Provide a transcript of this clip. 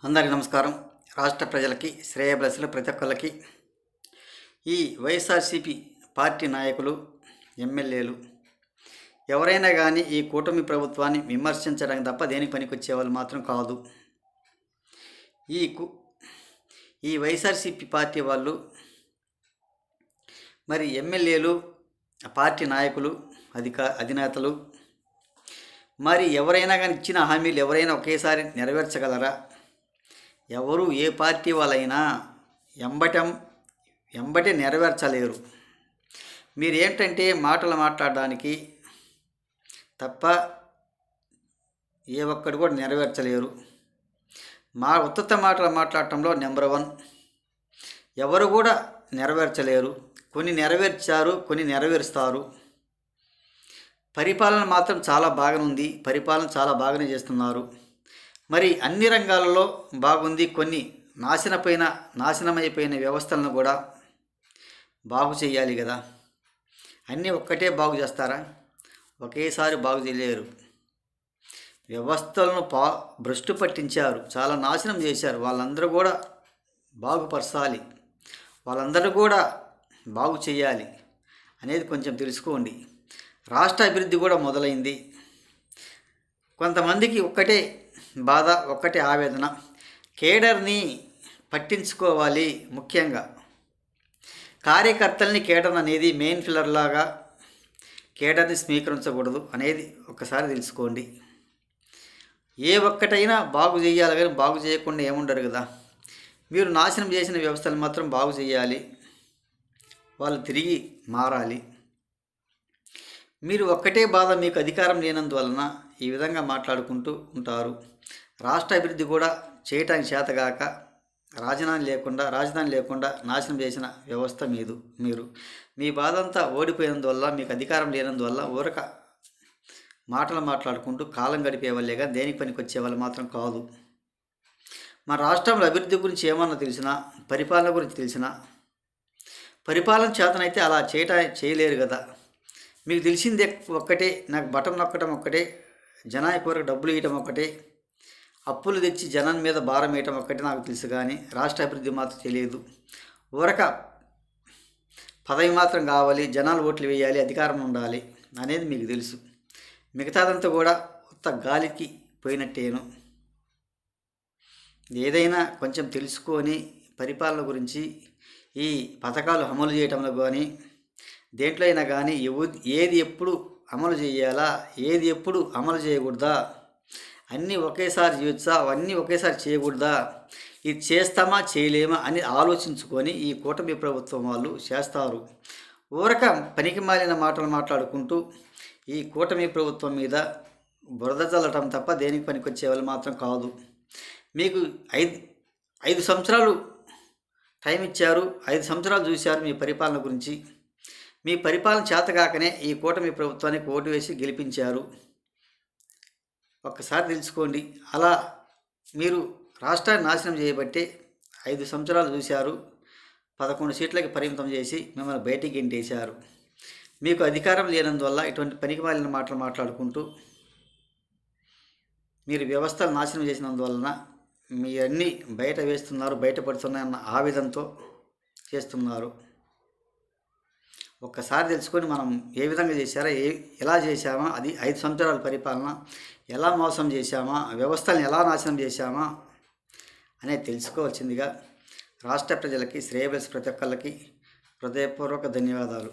అందరికీ నమస్కారం. రాష్ట్ర ప్రజలకి శ్రేయభిలాషులు ప్రతి ఒక్కళ్ళకి ఈ వైఎస్ఆర్సీపీ పార్టీ నాయకులు, ఎమ్మెల్యేలు ఎవరైనా కానీ ఈ కూటమి ప్రభుత్వాన్ని విమర్శించడానికి తప్ప దేనికి పనికొచ్చేవాళ్ళు మాత్రం కాదు. ఈ ఈ వైఎస్ఆర్సీపీ పార్టీ వాళ్ళు మరి ఎమ్మెల్యేలు, పార్టీ నాయకులు, అధినేతలు మరి ఎవరైనా కానీ ఇచ్చిన హామీలు ఎవరైనా ఒకేసారి నెరవేర్చగలరా? ఎవరు ఏ పార్టీ వాళ్ళైనా ఎంబటే నెరవేర్చలేరు. మీరు ఏంటంటే మాటలు మాట్లాడడానికి తప్ప ఏ ఒక్కటి కూడా నెరవేర్చలేరు. ఉత్తత మాటలు మాట్లాడటంలో నెంబర్ 1. ఎవరు కూడా నెరవేర్చలేరు. కొన్ని నెరవేర్చారు, కొన్ని నెరవేరుస్తారు. పరిపాలన మాత్రం చాలా బాగానుంది. పరిపాలన చాలా బాగానే చేస్తున్నారు. మరి అన్ని రంగాలలో బాగుంది. కొన్ని నాశనమైపోయిన వ్యవస్థలను కూడా బాగు చేయాలి కదా. అన్నీ ఒక్కటే బాగు చేస్తారా? ఒకేసారి బాగు చేయలేరు. వ్యవస్థలను భ్రష్టు పట్టించారు, చాలా నాశనం చేశారు. వాళ్ళందరూ కూడా బాగుపరచాలి, వాళ్ళందరూ కూడా బాగు చేయాలి అనేది కొంచెం తెలుసుకోండి. రాష్ట్ర అభివృద్ధి కూడా మొదలైంది. కొంతమందికి ఒక్కటే బాధ, ఒక్కటే ఆవేదన. కేడర్ని పట్టించుకోవాలి. ముఖ్యంగా కార్యకర్తల్ని కేడర్ అనేది మెయిన్ పిల్లర్ లాగా కేడర్ని స్వీకరించకూడదు అనేది ఒక్కసారి తెలుసుకోండి. ఏ ఒక్కటైనా బాగు చేయాలి కానీ బాగు చేయకుండా ఏముండరు కదా. మీరు నాశనం చేసిన వ్యవస్థలు మాత్రం బాగు చేయాలి, వాళ్ళు తిరిగి మారాలి. మీరు ఒక్కటే బాధ, మీకు అధికారం లేనందువలన ఈ విధంగా మాట్లాడుకుంటూ ఉంటారు. రాష్ట్ర అభివృద్ధి కూడా చేయటానికి చేతగాక రాజధాని లేకుండా నాశనం చేసిన వ్యవస్థ మీరు మీ బాధ అంతా ఓడిపోయినందువల్ల, మీకు అధికారం లేనందువల్ల ఊరక మాటలు మాట్లాడుకుంటూ కాలం గడిపే వాళ్ళేగా దేనికి పనికి వచ్చే వాళ్ళు మాత్రం కాదు. మన రాష్ట్రంలో అభివృద్ధి గురించి ఏమన్నా తెలిసినా, పరిపాలన గురించి తెలిసినా, పరిపాలన చేతనైతే అలా చేయలేరు కదా. మీకు తెలిసిందే ఒక్కటే, నాకు బటన్ నొక్కడం ఒక్కటే, జనానికి వరకు డబ్బులు ఇవ్వటం ఒక్కటే, అప్పులు తెచ్చి జనం మీద భారం వేయటం ఒక్కటే నాకు తెలుసు. కానీ రాష్ట్ర అభివృద్ధి మాత్రం తెలియదు. ఊరక పదవి మాత్రం కావాలి, జనాలు ఓట్లు వేయాలి, అధికారం ఉండాలి అనేది మీకు తెలుసు. మిగతాదంతా కూడా కొత్త గాలికి పోయినట్టేను. ఏదైనా కొంచెం తెలుసుకొని పరిపాలన గురించి, ఈ పథకాలు అమలు చేయటంలో కానీ దేంట్లో అయినా కానీ ఏది ఎప్పుడు అమలు చేయాలా, ఏది ఎప్పుడు అమలు చేయకూడదా, అన్నీ ఒకేసారి చేయొచ్చా, అవన్నీ ఒకేసారి చేయకూడదా, ఇది చేస్తామా చేయలేమా అని ఆలోచించుకొని ఈ కూటమి ప్రభుత్వం వాళ్ళు చేస్తారు. ఊరక పనికి మాలిన మాటలు మాట్లాడుకుంటూ ఈ కూటమి ప్రభుత్వం మీద బురద చల్లటం తప్ప దేనికి పనికొచ్చే వాళ్ళు మాత్రం కాదు. మీకు 5 సంవత్సరాలు టైం ఇచ్చారు, 5 సంవత్సరాలు చూశారు మీ పరిపాలన గురించి. మీ పరిపాలన చేతగాకనే ఈ కూటమి ప్రభుత్వానికి ఓటు వేసి గెలిపించారు. ఒక్కసారి తెలుసుకోండి. అలా మీరు రాష్ట్రాన్ని నాశనం చేయబట్టే 5 సంవత్సరాలు చూశారు, 11 సీట్లకి పరిమితం చేసి మిమ్మల్ని బయటికి గెంటేశారు. మీకు అధికారం లేనందువల్ల ఇటువంటి పనికి మాలిన మాటలు మాట్లాడుకుంటూ మీరు వ్యవస్థలు నాశనం చేసినందువలన మీ అన్నీ బయటపడుతున్నాయన్న ఆవేదనతో చేస్తున్నారు. ఒక్కసారి తెలుసుకొని మనం ఏ విధంగా చేశారా, ఎలా చేశామా, అది 5 సంవత్సరాల పరిపాలన ఎలా మోసం చేశామా, వ్యవస్థలను ఎలా నాశనం చేశామా అనేది తెలుసుకోవాల్సిందిగా రాష్ట్ర ప్రజలకి, శ్రేయభిలాషి ప్రతి ఒక్కళ్ళకి హృదయపూర్వక ధన్యవాదాలు.